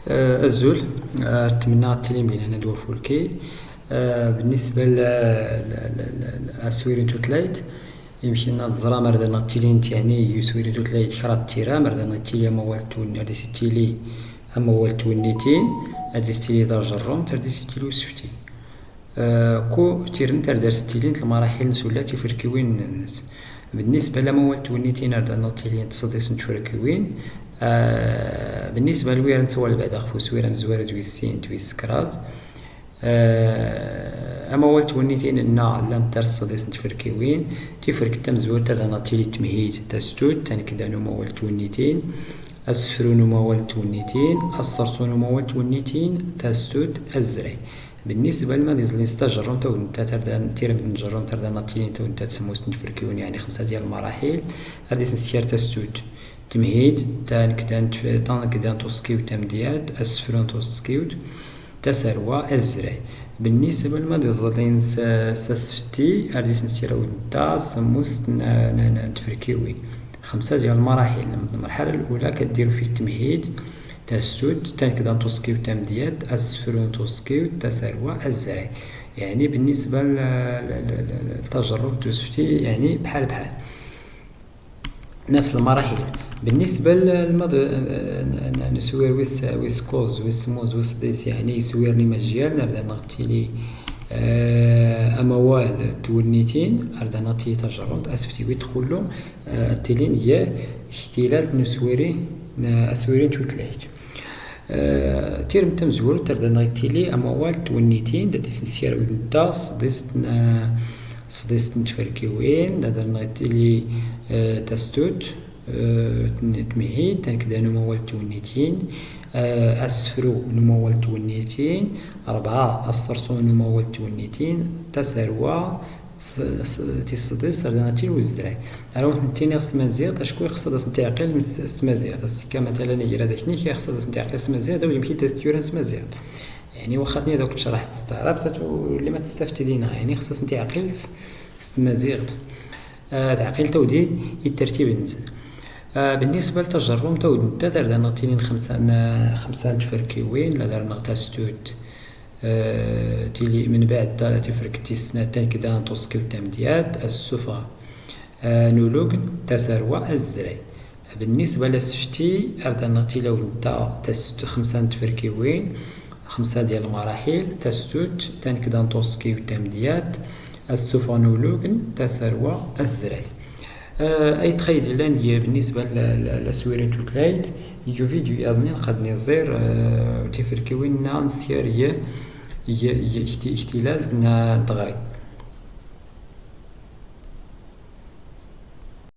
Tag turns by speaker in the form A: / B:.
A: الزول أتمنى التلميذ أنا دور فولكي. بالنسبة للسويرين توتلايت يمكن نظرة مرة نتيلين يعني يسويرين توتلايت كرات تيرا مرة نتيلي موالتون هادي ستيلي أما والتون نيتين هادي ستيلي تجرم تردي ستيلي وسفتي كو تيرن تردر ستيلين المراحل نسولاتي فركوين الناس. بالنسبة لموالتون نيتين هادا نتيلين تصديس نتفركوين. بالنسبة لويرن سوال بعد أخفوس ويرن مزوارة دويسين دويس كراد. أما والت ونيتين النا لان ترصديس نتفركوين تفرك تمزور تردنا تيلي تمهيد تستود تاني كدا نوما والت ونيتين أسفرو نوما والت ونيتين أصرصو نوما والت ونيتين تستود الزري. بالنسبة لما يزلين استجرم تو نتا تردان تيرم نجرم تردنا تيلي تو نتا تسموس نتفركوين يعني 5 ديال المراحل هادي نسيار تستود تمهيد تان كدان توسكيو تمديات أسفرون توسكيو تسروا الزرع. بالنسبة لما ظلين سستي أرديس نسيرو دا سموس نتفركيوي 5 ديال المراحل. المرحلة الأولى كديرو فيه التمهيد تسود تان كدان توسكيو تمديات أسفرون توسكيو تسروا الزرع. يعني بالنسبة للتجرب توسفتي يعني بحال نفس المراحل. بالنسبة للمض نسوير ويس كوز ويس موز ويس ديس يعني يسويرني مجيال نبدأ نغتيلي أموال تونيتين أردا نغتيلي تجرد أسفتي ويدخلهم تلين هي اختلال نسويرين أسويرين توتلايت تيرم تمزور تردا نغتيلي أموال تونيتين ديس نسير ويدا صديست نتفركيوين نقدر نغتيلي تستوت تمهيد تنكدا نموال تونيتين أسفرو نموال تونيتين 4 أصرصو نموال تونيتين تسروا تصديست سردانتين وزدراي أروح نتيني أستمازيغ أشكو يخصد أستعقل من أستمازيغ كمثلا يرادشني يخصد أستعقل أستمازيغ دو يمكن تستيورن أستمازيغ يعني واخدني دوك شرح تستعرب اللي ما تستفدينها يعني خصص نتعقل استمازيغ تعقيل تودي الترتيب نزل. بالنسبة للتجرم تود تدر نغتينين 5 تفركيوين لا دار نغتا ستود تيلي من بعد تفرك تيسنا تان كدا توسكيو تمديات السفا نولوغ تسروا الزري. بالنسبة للسفتي أردا نغتي لو نتا 5 تفركيوين 5 ديال المراحل تستود تان كدا توسكيو تمديات السفا نولوغ تسروا الزري. أي تخيل لان هي بالنسبة لسويرين توتلايت يجو فيديو أظنين قد نزير تفركوين نسير هي اختلال دغري.